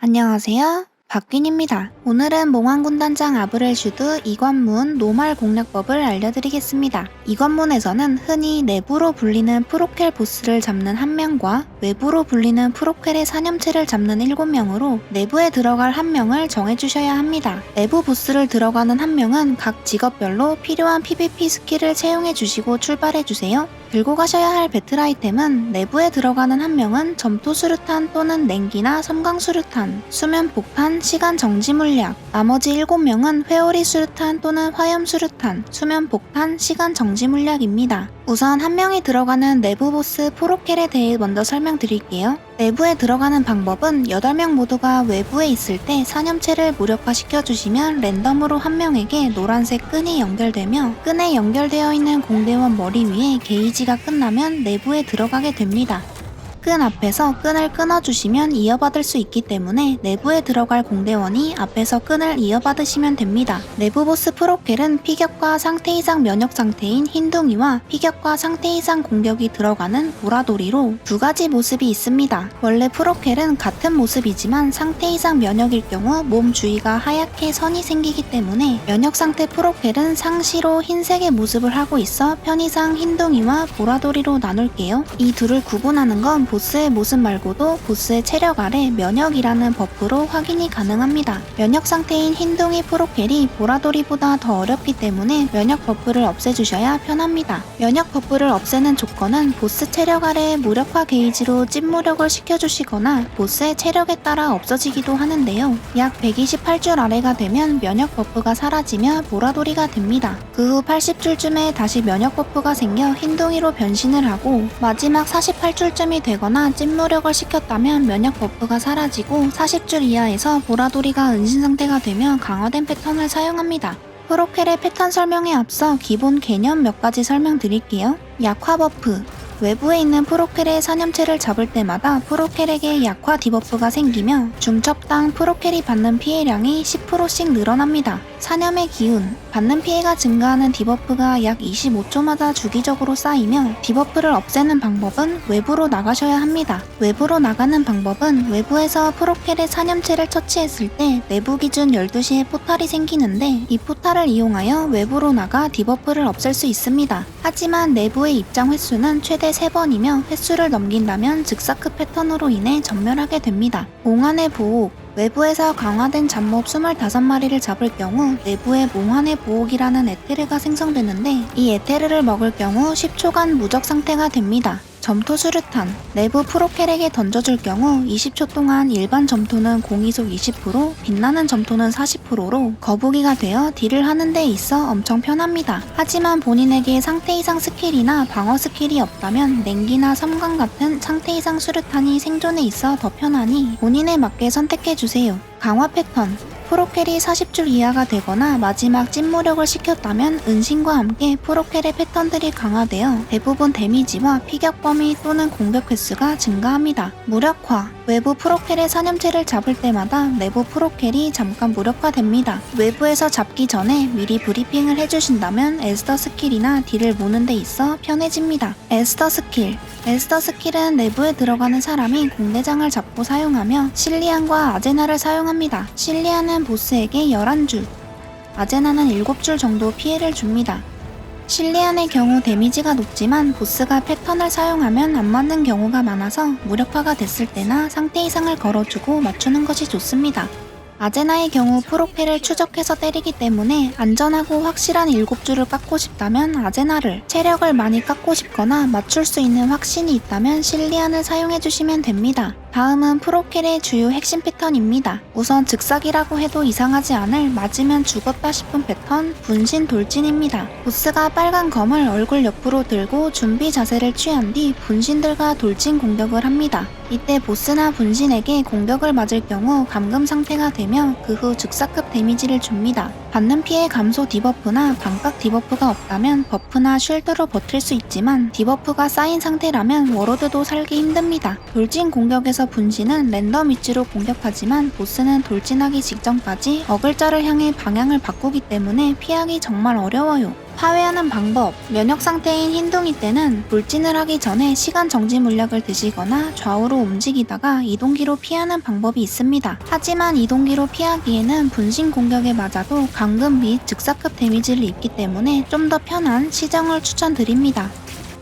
안녕하세요. 박균입니다. 오늘은 몽환군단장 아브렐슈드 이관문 노말 공략법을 알려드리겠습니다. 이관문에서는 흔히 내부로 불리는 프로켈 보스를 잡는 1명과 외부로 불리는 프로켈의 사념체를 잡는 7명으로 내부에 들어갈 1명을 정해주셔야 합니다. 내부 보스를 들어가는 1명은 각 직업별로 필요한 PVP 스킬을 채용해주시고 출발해주세요. 들고 가셔야 할 배틀 아이템은 내부에 들어가는 1명은 점토 수류탄 또는 냉기나 섬광 수류탄, 수면 폭탄, 시간 정지 물약, 나머지 7명은 회오리 수류탄 또는 화염 수류탄, 수면 폭탄, 시간 정지 물약입니다. 우선 1명이 들어가는 내부 보스 프로켈에 대해 먼저 설명드릴게요. 내부에 들어가는 방법은 8명 모두가 외부에 있을 때 사념체를 무력화시켜주시면 랜덤으로 1명에게 노란색 끈이 연결되며 끈에 연결되어 있는 공대원 머리 위에 게이지가 끝나면 내부에 들어가게 됩니다. 끈 앞에서 끈을 끊어주시면 이어받을 수 있기 때문에 내부에 들어갈 공대원이 앞에서 끈을 이어받으시면 됩니다. 내부 보스 프로켈은 피격과 상태 이상 면역 상태인 흰둥이와 피격과 상태 이상 공격이 들어가는 보라돌이로 두 가지 모습이 있습니다. 원래 프로켈은 같은 모습이지만 상태 이상 면역일 경우 몸 주위가 하얗게 선이 생기기 때문에 면역 상태 프로켈은 상시로 흰색의 모습을 하고 있어 편의상 흰둥이와 보라돌이로 나눌게요. 이 둘을 구분하는 건 보스의 모습 말고도 보스의 체력 아래 면역이라는 버프로 확인이 가능합니다. 면역 상태인 흰둥이 프로켈이 보라돌이보다 더 어렵기 때문에 면역 버프를 없애주셔야 편합니다. 면역 버프를 없애는 조건은 보스 체력 아래의 무력화 게이지로 찐무력을 시켜주시거나 보스의 체력에 따라 없어지기도 하는데요. 약 128줄 아래가 되면 면역 버프가 사라지며 보라돌이가 됩니다. 그 후 80줄쯤에 다시 면역 버프가 생겨 흰둥이로 변신을 하고 마지막 48줄쯤이 되거나 찐무력을 시켰다면 면역 버프가 사라지고 40줄 이하에서 보라돌이가 은신 상태가 되며 강화된 패턴을 사용합니다. 프로켈의 패턴 설명에 앞서 기본 개념 몇 가지 설명드릴게요. 약화 버프. 외부에 있는 프로켈의 사념체를 잡을 때마다 프로켈에게 약화 디버프가 생기며 중첩당 프로켈이 받는 피해량이 10%씩 늘어납니다. 사념의 기운, 받는 피해가 증가하는 디버프가 약 25초마다 주기적으로 쌓이며 디버프를 없애는 방법은 외부로 나가셔야 합니다. 외부로 나가는 방법은 외부에서 프로켈의 사념체를 처치했을 때 내부 기준 12시에 포탈이 생기는데 이 포탈을 이용하여 외부로 나가 디버프를 없앨 수 있습니다. 하지만 내부의 입장 횟수는 최대 3번이며 횟수를 넘긴다면 즉사크 패턴으로 인해 전멸하게 됩니다. 몽환의 보호. 외부에서 강화된 잡몹 25마리를 잡을 경우 내부에 몽환의 보호기라는 에테르가 생성되는데 이 에테르를 먹을 경우 10초간 무적 상태가 됩니다. 점토 수류탄. 내부 프로켈에게 던져줄 경우 20초 동안 일반 점토는 공이속 20%, 빛나는 점토는 40%로 거북이가 되어 딜을 하는 데 있어 엄청 편합니다. 하지만 본인에게 상태 이상 스킬이나 방어 스킬이 없다면 냉기나 섬광 같은 상태 이상 수류탄이 생존에 있어 더 편하니 본인에 맞게 선택해주세요. 강화 패턴. 프로켈이 40줄 이하가 되거나 마지막 찐무력을 시켰다면 은신과 함께 프로켈의 패턴들이 강화되어 대부분 데미지와 피격 범위 또는 공격 횟수가 증가합니다. 무력화. 외부 프로켈의 사념체를 잡을 때마다 내부 프로켈이 잠깐 무력화됩니다. 외부에서 잡기 전에 미리 브리핑을 해주신다면 에스더 스킬이나 딜을 모는 데 있어 편해집니다. 에스더 스킬. 에스더 스킬은 내부에 들어가는 사람이 공대장을 잡고 사용하며 실리안과 아제나를 사용합니다. 실리안은 보스에게 11줄, 아제나는 7줄 정도 피해를 줍니다. 실리안의 경우 데미지가 높지만 보스가 패턴을 사용하면 안 맞는 경우가 많아서 무력화가 됐을 때나 상태 이상을 걸어주고 맞추는 것이 좋습니다. 아제나의 경우 프로켈을 추적해서 때리기 때문에 안전하고 확실한 7줄을 깎고 싶다면 아제나를, 체력을 많이 깎고 싶거나 맞출 수 있는 확신이 있다면 실리안을 사용해주시면 됩니다. 다음은 프로켈의 주요 핵심 패턴입니다. 우선 즉사기라고 해도 이상하지 않을 맞으면 죽었다 싶은 패턴 분신 돌진입니다. 보스가 빨간 검을 얼굴 옆으로 들고 준비 자세를 취한 뒤 분신들과 돌진 공격을 합니다. 이때 보스나 분신에게 공격을 맞을 경우 감금 상태가 되며 그 후 즉사급 데미지를 줍니다. 받는 피해 감소 디버프나 반각 디버프가 없다면 버프나 쉴드로 버틸 수 있지만 디버프가 쌓인 상태라면 워로드도 살기 힘듭니다. 돌진 공격에서 분신은 랜덤 위치로 공격하지만 보스는 돌진하기 직전까지 어글자를 향해 방향을 바꾸기 때문에 피하기 정말 어려워요. 파괴하는 방법. 면역 상태인 흰둥이 때는 돌진을 하기 전에 시간 정지 물약을 드시거나 좌우로 움직이다가 이동기로 피하는 방법이 있습니다. 하지만 이동기로 피하기에는 분신 공격에 맞아도 감금 및 즉사급 데미지를 입기 때문에 좀 더 편한 시정을 추천드립니다.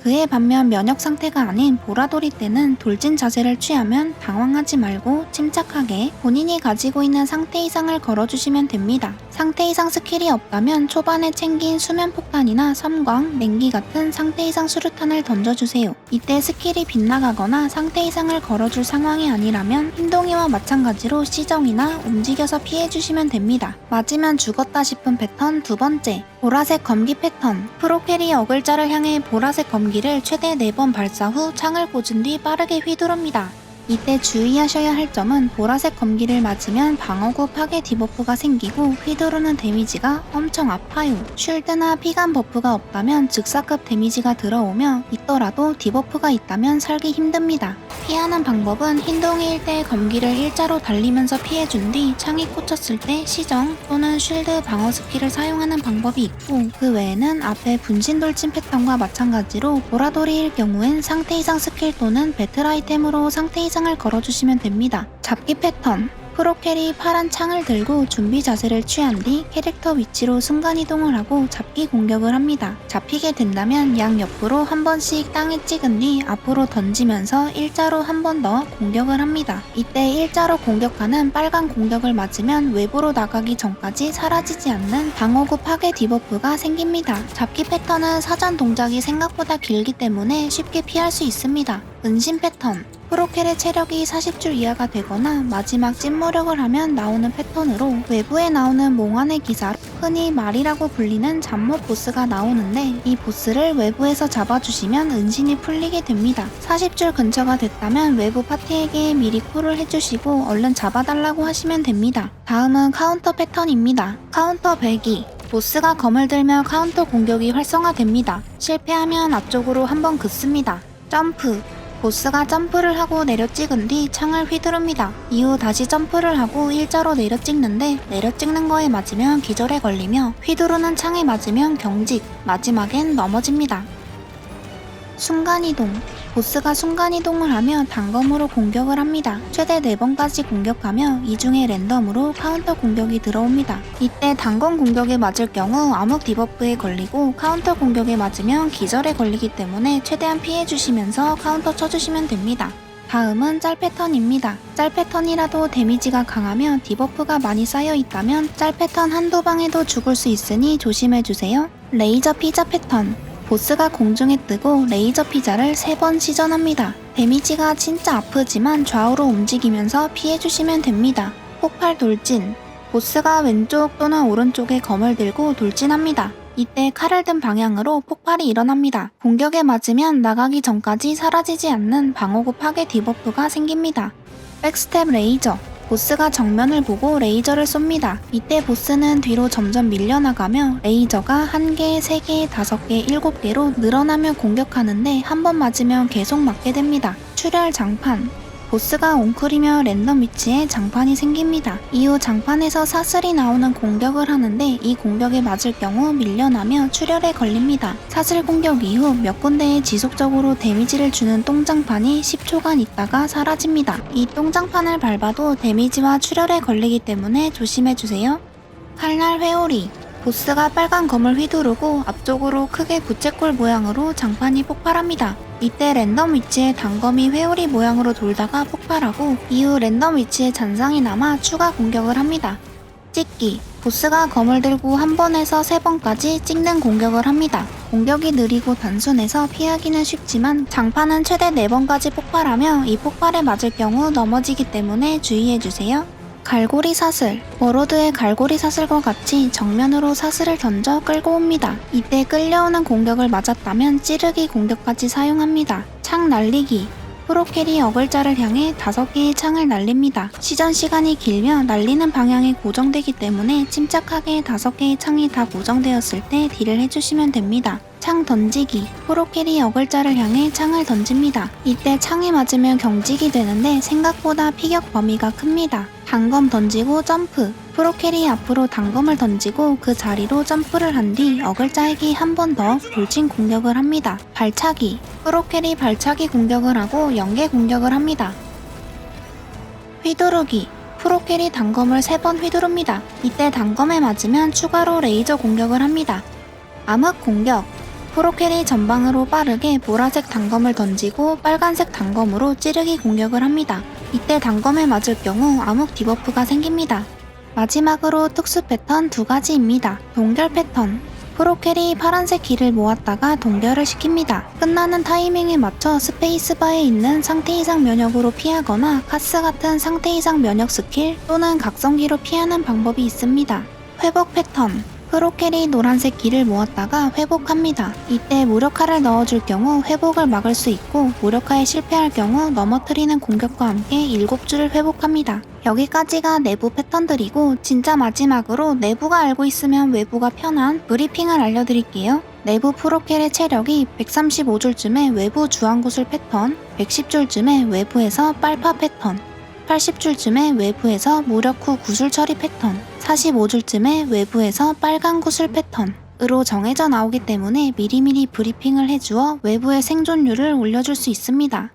그에 반면 면역 상태가 아닌 보라돌이 때는 돌진 자세를 취하면 당황하지 말고 침착하게 본인이 가지고 있는 상태 이상을 걸어주시면 됩니다. 상태 이상 스킬이 없다면 초반에 챙긴 수면 폭탄이나 섬광, 냉기 같은 상태 이상 수류탄을 던져주세요. 이때 스킬이 빗나가거나 상태 이상을 걸어줄 상황이 아니라면 흰둥이와 마찬가지로 시정이나 움직여서 피해주시면 됩니다. 맞으면 죽었다 싶은 패턴 두 번째. 보라색 검기 패턴. 프로캐리 어글자를 향해 보라색 검기를 최대 4번 발사 후 창을 꽂은 뒤 빠르게 휘두릅니다. 이때 주의하셔야 할 점은 보라색 검기를 맞으면 방어구 파괴 디버프가 생기고 휘두르는 데미지가 엄청 아파요. 쉴드나 피감 버프가 없다면 즉사급 데미지가 들어오며 있더라도 디버프가 있다면 살기 힘듭니다. 피하는 방법은 흰둥이일 때 검기를 일자로 달리면서 피해준 뒤 창이 꽂혔을 때 시정 또는 쉴드 방어 스킬을 사용하는 방법이 있고 그 외에는 앞에 분신 돌진 패턴과 마찬가지로 보라돌이일 경우엔 상태 이상 스킬 또는 배틀 아이템으로 상태 이상을 걸어주시면 됩니다. 잡기 패턴. 프로캐리 파란 창을 들고 준비 자세를 취한 뒤 캐릭터 위치로 순간이동을 하고 잡기 공격을 합니다. 잡히게 된다면 양 옆으로 한 번씩 땅에 찍은 뒤 앞으로 던지면서 일자로 한 번 더 공격을 합니다. 이때 일자로 공격하는 빨간 공격을 맞으면 외부로 나가기 전까지 사라지지 않는 방어구 파괴 디버프가 생깁니다. 잡기 패턴은 사전 동작이 생각보다 길기 때문에 쉽게 피할 수 있습니다. 은신 패턴. 프로켈의 체력이 40줄 이하가 되거나 마지막 찐무력을 하면 나오는 패턴으로 외부에 나오는 몽환의 기사로 흔히 말이라고 불리는 잡몹 보스가 나오는데 이 보스를 외부에서 잡아주시면 은신이 풀리게 됩니다. 40줄 근처가 됐다면 외부 파티에게 미리 콜을 해주시고 얼른 잡아달라고 하시면 됩니다. 다음은 카운터 패턴입니다. 카운터 배기. 보스가 검을 들며 카운터 공격이 활성화됩니다. 실패하면 앞쪽으로 한번 긋습니다. 점프. 보스가 점프를 하고 내려 찍은 뒤 창을 휘두릅니다. 이후 다시 점프를 하고 일자로 내려 찍는데 내려 찍는 거에 맞으면 기절에 걸리며 휘두르는 창에 맞으면 경직, 마지막엔 넘어집니다. 순간이동. 보스가 순간이동을 하며 단검으로 공격을 합니다. 최대 4번까지 공격하며 이 중에 랜덤으로 카운터 공격이 들어옵니다. 이때 단검 공격에 맞을 경우 암흑 디버프에 걸리고 카운터 공격에 맞으면 기절에 걸리기 때문에 최대한 피해주시면서 카운터 쳐주시면 됩니다. 다음은 짤 패턴입니다. 짤 패턴이라도 데미지가 강하며 디버프가 많이 쌓여 있다면 짤 패턴 한두 방에도 죽을 수 있으니 조심해주세요. 레이저 피자 패턴. 보스가 공중에 뜨고 레이저 피자를 3번 시전합니다. 데미지가 진짜 아프지만 좌우로 움직이면서 피해주시면 됩니다. 폭발 돌진. 보스가 왼쪽 또는 오른쪽에 검을 들고 돌진합니다. 이때 칼을 든 방향으로 폭발이 일어납니다. 공격에 맞으면 나가기 전까지 사라지지 않는 방어구 파괴 디버프가 생깁니다. 백스텝 레이저. 보스가 정면을 보고 레이저를 쏩니다. 이때 보스는 뒤로 점점 밀려나가며 레이저가 1개, 3개, 5개, 7개로 늘어나며 공격하는데 한 번 맞으면 계속 맞게 됩니다. 출혈 장판. 보스가 웅크리며 랜덤 위치에 장판이 생깁니다. 이후 장판에서 사슬이 나오는 공격을 하는데 이 공격에 맞을 경우 밀려나며 출혈에 걸립니다. 사슬 공격 이후 몇 군데에 지속적으로 데미지를 주는 똥장판이 10초간 있다가 사라집니다. 이 똥장판을 밟아도 데미지와 출혈에 걸리기 때문에 조심해주세요. 칼날 회오리. 보스가 빨간 검을 휘두르고 앞쪽으로 크게 부채꼴 모양으로 장판이 폭발합니다. 이때 랜덤 위치에 단검이 회오리 모양으로 돌다가 폭발하고 이후 랜덤 위치에 잔상이 남아 추가 공격을 합니다. 찍기. 보스가 검을 들고 1번에서 3번까지 찍는 공격을 합니다. 공격이 느리고 단순해서 피하기는 쉽지만 장판은 최대 4번까지 폭발하며 이 폭발에 맞을 경우 넘어지기 때문에 주의해주세요. 갈고리 사슬. 워로드의 갈고리 사슬과 같이 정면으로 사슬을 던져 끌고 옵니다. 이때 끌려오는 공격을 맞았다면 찌르기 공격까지 사용합니다. 창 날리기. 프로캐리 어글자를 향해 5개의 창을 날립니다. 시전 시간이 길며 날리는 방향이 고정되기 때문에 침착하게 5개의 창이 다 고정되었을 때 딜을 해주시면 됩니다. 창 던지기. 프로캐리 어글자를 향해 창을 던집니다. 이때 창에 맞으면 경직이 되는데 생각보다 피격 범위가 큽니다. 단검 던지고 점프. 프로캐리 앞으로 단검을 던지고 그 자리로 점프를 한 뒤 어글자에게 한 번 더 돌진 공격을 합니다. 발차기. 프로캐리 발차기 공격을 하고 연계 공격을 합니다. 휘두르기. 프로캐리 단검을 3번 휘두릅니다. 이때 단검에 맞으면 추가로 레이저 공격을 합니다. 암흑 공격. 프로캐리 전방으로 빠르게 보라색 단검을 던지고 빨간색 단검으로 찌르기 공격을 합니다. 이때 단검에 맞을 경우 암흑 디버프가 생깁니다. 마지막으로 특수 패턴 2가지입니다. 동결 패턴. 프로캐리 파란색 길을 모았다가 동결을 시킵니다. 끝나는 타이밍에 맞춰 스페이스바에 있는 상태 이상 면역으로 피하거나 카스 같은 상태 이상 면역 스킬 또는 각성기로 피하는 방법이 있습니다. 회복 패턴. 프로캐리 노란색 기를 모았다가 회복합니다. 이때 무력화를 넣어줄 경우 회복을 막을 수 있고 무력화에 실패할 경우 넘어뜨리는 공격과 함께 7줄을 회복합니다. 여기까지가 내부 패턴들이고 진짜 마지막으로 내부가 알고 있으면 외부가 편한 브리핑을 알려드릴게요. 내부 프로캐리 체력이 135줄쯤의 외부 주황구슬 패턴, 110줄쯤의 외부에서 빨파 패턴, 80줄쯤의 외부에서 무력 후 구슬 처리 패턴, 45줄쯤의 외부에서 빨간 구슬 패턴으로 정해져 나오기 때문에 미리미리 브리핑을 해주어 외부의 생존율을 올려줄 수 있습니다.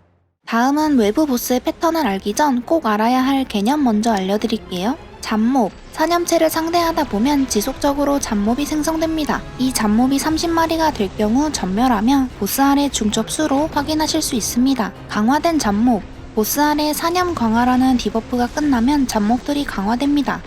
다음은 외부 보스의 패턴을 알기 전 꼭 알아야 할 개념 먼저 알려드릴게요. 잡몹. 사념체를 상대하다 보면 지속적으로 잡몹이 생성됩니다. 이 잡몹이 30마리가 될 경우 전멸하며 보스 아래 중첩수로 확인하실 수 있습니다. 강화된 잡몹. 보스 아래 사념 강화라는 디버프가 끝나면 잡몹들이 강화됩니다.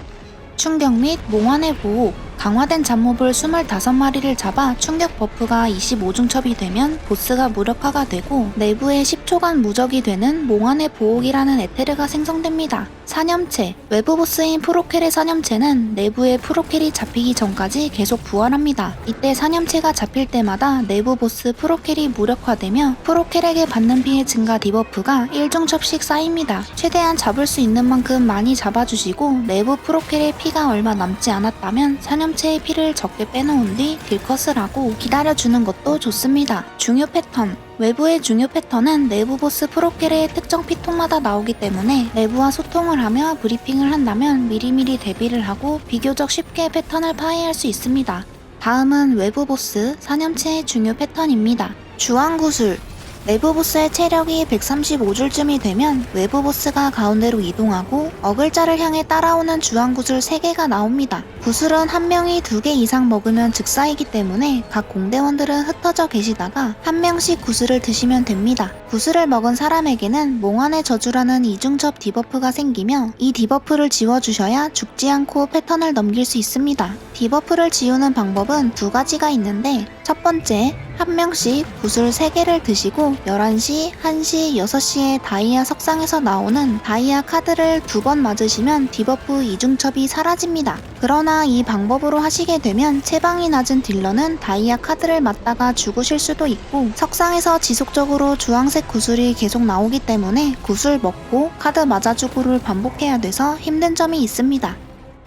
충격 및 몽환의 보호. 강화된 잡몹을 25마리를 잡아 충격 버프가 25중첩이 되면 보스가 무력화가 되고 내부에 10초간 무적이 되는 몽환의 보호기라는 에테르가 생성됩니다. 사념체. 외부 보스인 프로켈의 사념체는 내부의 프로켈이 잡히기 전까지 계속 부활합니다. 이때 사념체가 잡힐 때마다 내부 보스 프로켈이 무력화되며 프로켈에게 받는 피해 증가 디버프가 1중첩씩 쌓입니다. 최대한 잡을 수 있는 만큼 많이 잡아주시고 내부 프로켈의 피가 얼마 남지 않았다면 사념체의 피를 적게 빼놓은 뒤 딜컷을 하고 기다려주는 것도 좋습니다. 중요 패턴. 외부의 중요 패턴은 내부 보스 프로켈의 특정 피통마다 나오기 때문에 내부와 소통을 하며 브리핑을 한다면 미리미리 대비를 하고 비교적 쉽게 패턴을 파악할 수 있습니다. 다음은 외부 보스 사념체의 중요 패턴입니다. 주황구슬. 내부 보스의 체력이 135줄쯤이 되면 외부 보스가 가운데로 이동하고 어글자를 향해 따라오는 주황구슬 3개가 나옵니다. 구슬은 한 명이 2개 이상 먹으면 즉사이기 때문에 각 공대원들은 흩어져 계시다가 한 명씩 구슬을 드시면 됩니다. 구슬을 먹은 사람에게는 몽환의 저주라는 이중첩 디버프가 생기며 이 디버프를 지워주셔야 죽지 않고 패턴을 넘길 수 있습니다. 디버프를 지우는 방법은 2가지가 있는데 첫 번째, 한 명씩 구슬 3개를 드시고 11시, 1시, 6시에 다이아 석상에서 나오는 다이아 카드를 2번 맞으시면 디버프 이중첩이 사라집니다. 그러나 이 방법으로 하시게 되면 체방이 낮은 딜러는 다이아 카드를 맞다가 죽으실 수도 있고 석상에서 지속적으로 주황색 구슬이 계속 나오기 때문에 구슬 먹고 카드 맞아주고를 반복해야 돼서 힘든 점이 있습니다.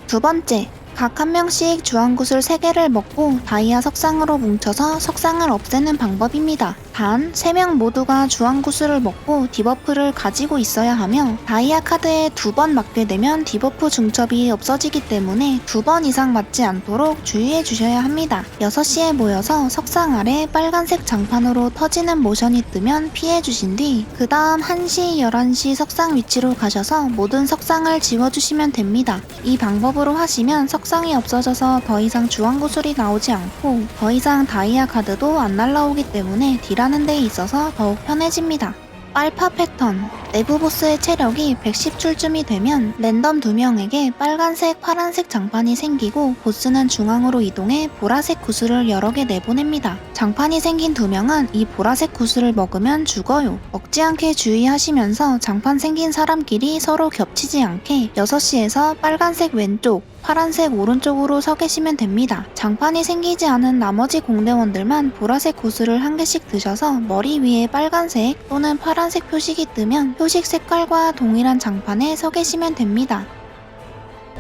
두 번째, 각 한 명씩 주황구슬 3개를 먹고 다이아 석상으로 뭉쳐서 석상을 없애는 방법입니다. 단, 3명 모두가 주황구슬을 먹고 디버프를 가지고 있어야 하며 다이아 카드에 2번 맞게 되면 디버프 중첩이 없어지기 때문에 2번 이상 맞지 않도록 주의해 주셔야 합니다. 6시에 모여서 석상 아래 빨간색 장판으로 터지는 모션이 뜨면 피해 주신 뒤 그 다음 1시, 11시 석상 위치로 가셔서 모든 석상을 지워주시면 됩니다. 이 방법으로 하시면 석상이 없어져서 더 이상 주황구슬이 나오지 않고 더 이상 다이아 카드도 안 날라오기 때문에 딜하는 데 있어서 더욱 편해집니다. 빨파 패턴. 내부 보스의 체력이 110줄쯤이 되면 랜덤 2명에게 빨간색, 파란색 장판이 생기고 보스는 중앙으로 이동해 보라색 구슬을 여러 개 내보냅니다. 장판이 생긴 2명은 이 보라색 구슬을 먹으면 죽어요. 먹지 않게 주의하시면서 장판 생긴 사람끼리 서로 겹치지 않게 6시에서 빨간색 왼쪽, 파란색 오른쪽으로 서 계시면 됩니다. 장판이 생기지 않은 나머지 공대원들만 보라색 구슬을 한 개씩 드셔서 머리 위에 빨간색 또는 파란색 표식이 뜨면 표식 색깔과 동일한 장판에 서 계시면 됩니다.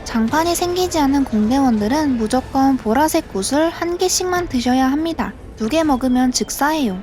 장판이 생기지 않은 공대원들은 무조건 보라색 구슬 한 개씩만 드셔야 합니다. 2개 먹으면 즉사해요.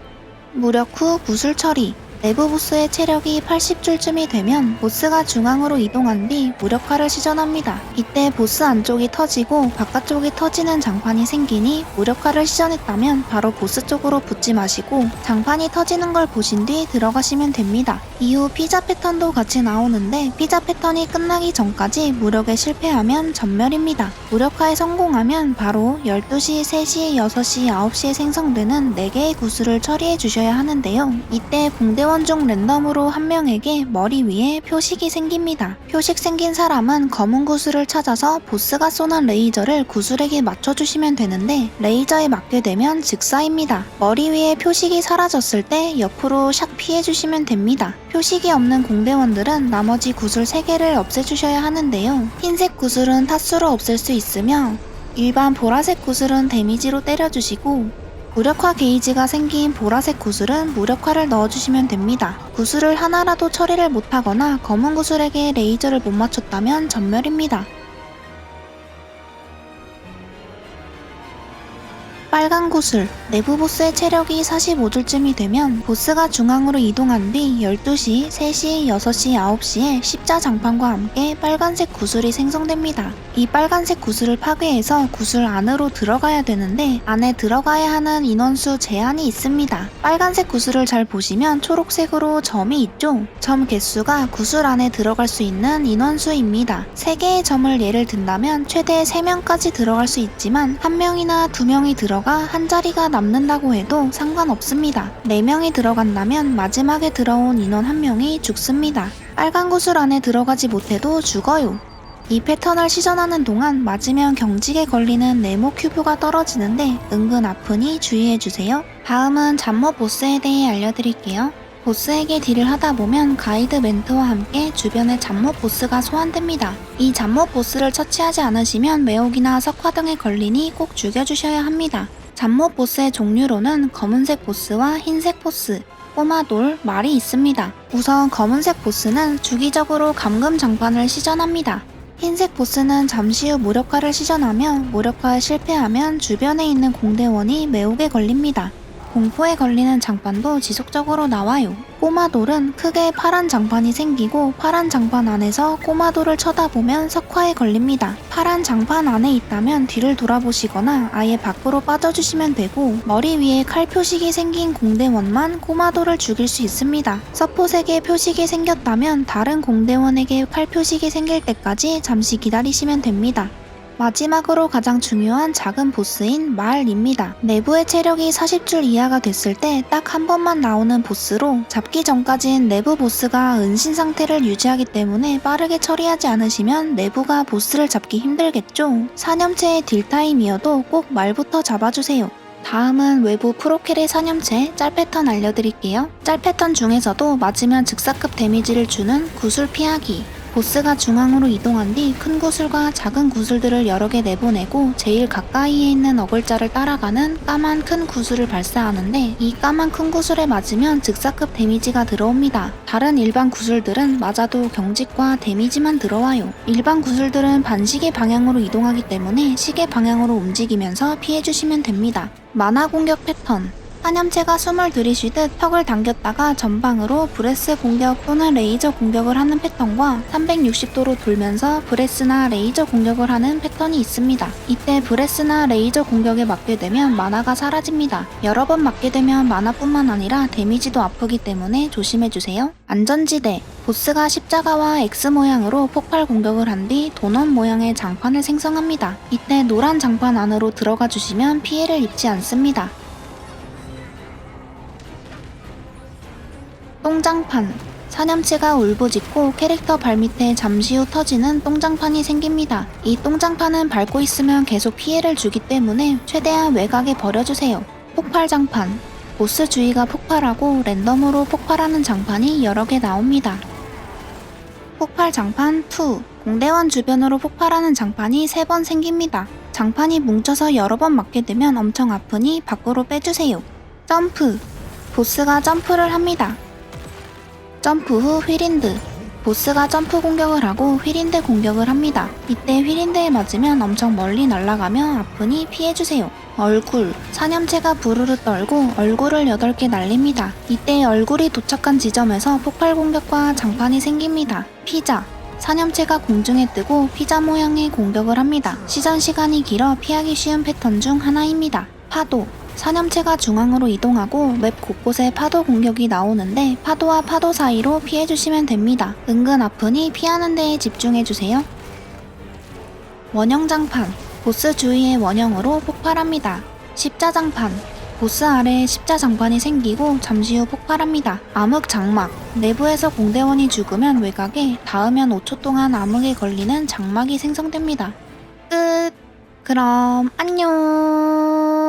무력 후 구슬 처리. 내부 보스의 체력이 80줄쯤이 되면 보스가 중앙으로 이동한 뒤 무력화를 시전합니다. 이때 보스 안쪽이 터지고 바깥쪽이 터지는 장판이 생기니 무력화를 시전했다면 바로 보스 쪽으로 붙지 마시고 장판이 터지는 걸 보신 뒤 들어가시면 됩니다. 이후 피자 패턴도 같이 나오는데 피자 패턴이 끝나기 전까지 무력에 실패하면 전멸입니다. 무력화에 성공하면 바로 12시, 3시, 6시, 9시에 생성되는 4개의 구슬을 처리해 주셔야 하는데요. 이때 공대원 중 랜덤으로 한 명에게 머리 위에 표식이 생깁니다. 표식 생긴 사람은 검은 구슬을 찾아서 보스가 쏘는 레이저를 구슬에게 맞춰주시면 되는데 레이저에 맞게 되면 즉사입니다. 머리 위에 표식이 사라졌을 때 옆으로 샥 피해주시면 됩니다. 표식이 없는 공대원들은 나머지 구슬 3개를 없애주셔야 하는데요. 흰색 구슬은 타수로 없앨 수 있으며 일반 보라색 구슬은 데미지로 때려주시고 무력화 게이지가 생긴 보라색 구슬은 무력화를 넣어주시면 됩니다. 구슬을 하나라도 처리를 못하거나 검은 구슬에게 레이저를 못 맞췄다면 전멸입니다. 빨간 구슬. 내부 보스의 체력이 45줄쯤이 되면 보스가 중앙으로 이동한 뒤 12시, 3시, 6시, 9시에 십자 장판과 함께 빨간색 구슬이 생성됩니다. 이 빨간색 구슬을 파괴해서 구슬 안으로 들어가야 되는데 안에 들어가야 하는 인원수 제한이 있습니다. 빨간색 구슬을 잘 보시면 초록색으로 점이 있죠? 점 개수가 구슬 안에 들어갈 수 있는 인원수입니다. 3개의 점을 예를 든다면 최대 3명까지 들어갈 수 있지만 1명이나 2명이 들어가 한 자리가 남는다고 해도 상관없습니다. 4명이 들어간다면 마지막에 들어온 인원 1명이 죽습니다. 빨간 구슬 안에 들어가지 못해도 죽어요. 이 패턴을 시전하는 동안 맞으면 경직에 걸리는 네모 큐브가 떨어지는데 은근 아프니 주의해주세요. 다음은 잠모 보스에 대해 알려드릴게요. 보스에게 딜을 하다보면 가이드 멘트와 함께 주변에 잠모 보스가 소환됩니다. 이 잠모 보스를 처치하지 않으시면 매혹이나 석화 등에 걸리니 꼭 죽여주셔야 합니다. 잠모 보스의 종류로는 검은색 보스와 흰색 보스, 꼬마돌, 말이 있습니다. 우선 검은색 보스는 주기적으로 감금 장판을 시전합니다. 흰색 보스는 잠시 후 무력화를 시전하며 무력화에 실패하면 주변에 있는 공대원이 매혹에 걸립니다. 공포에 걸리는 장판도 지속적으로 나와요. 꼬마돌은 크게 파란 장판이 생기고 파란 장판 안에서 꼬마돌을 쳐다보면 석화에 걸립니다. 파란 장판 안에 있다면 뒤를 돌아보시거나 아예 밖으로 빠져주시면 되고 머리 위에 칼 표식이 생긴 공대원만 꼬마돌을 죽일 수 있습니다. 서폿에게 표식이 생겼다면 다른 공대원에게 칼 표식이 생길 때까지 잠시 기다리시면 됩니다. 마지막으로 가장 중요한 작은 보스인 말입니다. 내부의 체력이 40줄 이하가 됐을 때 딱 한 번만 나오는 보스로 잡기 전까진 내부 보스가 은신 상태를 유지하기 때문에 빠르게 처리하지 않으시면 내부가 보스를 잡기 힘들겠죠. 사념체의 딜타임이어도 꼭 말부터 잡아주세요. 다음은 외부 프로킬의 사념체 짤 패턴 알려드릴게요. 짤 패턴 중에서도 맞으면 즉사급 데미지를 주는 구슬 피하기. 보스가 중앙으로 이동한 뒤 큰 구슬과 작은 구슬들을 여러 개 내보내고 제일 가까이에 있는 어글자를 따라가는 까만 큰 구슬을 발사하는데 이 까만 큰 구슬에 맞으면 즉사급 데미지가 들어옵니다. 다른 일반 구슬들은 맞아도 경직과 데미지만 들어와요. 일반 구슬들은 반시계 방향으로 이동하기 때문에 시계 방향으로 움직이면서 피해주시면 됩니다. 만화 공격 패턴. 사념체가 숨을 들이쉬듯 턱을 당겼다가 전방으로 브레스 공격 또는 레이저 공격을 하는 패턴과 360도로 돌면서 브레스나 레이저 공격을 하는 패턴이 있습니다. 이때 브레스나 레이저 공격에 맞게 되면 만화가 사라집니다. 여러 번 맞게 되면 만화뿐만 아니라 데미지도 아프기 때문에 조심해주세요. 안전지대. 보스가 십자가와 X 모양으로 폭발 공격을 한 뒤 도넛 모양의 장판을 생성합니다. 이때 노란 장판 안으로 들어가 주시면 피해를 입지 않습니다. 똥장판. 사념체가 울부짖고 캐릭터 발밑에 잠시 후 터지는 똥장판이 생깁니다. 이 똥장판은 밟고 있으면 계속 피해를 주기 때문에 최대한 외곽에 버려주세요. 폭발장판. 보스 주위가 폭발하고 랜덤으로 폭발하는 장판이 여러 개 나옵니다. 폭발장판 2. 공대원 주변으로 폭발하는 장판이 3번 생깁니다. 장판이 뭉쳐서 여러 번 맞게 되면 엄청 아프니 밖으로 빼주세요. 점프. 보스가 점프를 합니다. 점프 후 휠인드. 보스가 점프 공격을 하고 휠인대 공격을 합니다. 이때 휠인대에 맞으면 엄청 멀리 날아가며 아프니 피해주세요. 얼굴, 사념체가 부르르 떨고 얼굴을 8개 날립니다. 이때 얼굴이 도착한 지점에서 폭발 공격과 장판이 생깁니다. 피자, 사념체가 공중에 뜨고 피자 모양의 공격을 합니다. 시전 시간이 길어 피하기 쉬운 패턴 중 하나입니다. 파도, 사념체가 중앙으로 이동하고 맵 곳곳에 파도 공격이 나오는데 파도와 파도 사이로 피해주시면 됩니다. 은근 아프니 피하는 데에 집중해주세요. 원형장판, 보스 주위의 원형으로 폭발합니다. 십자장판, 보스 아래에 십자장판이 생기고 잠시 후 폭발합니다. 암흑장막, 내부에서 공대원이 죽으면 외곽에 닿으면 5초 동안 암흑에 걸리는 장막이 생성됩니다. 끝! 그럼 안녕!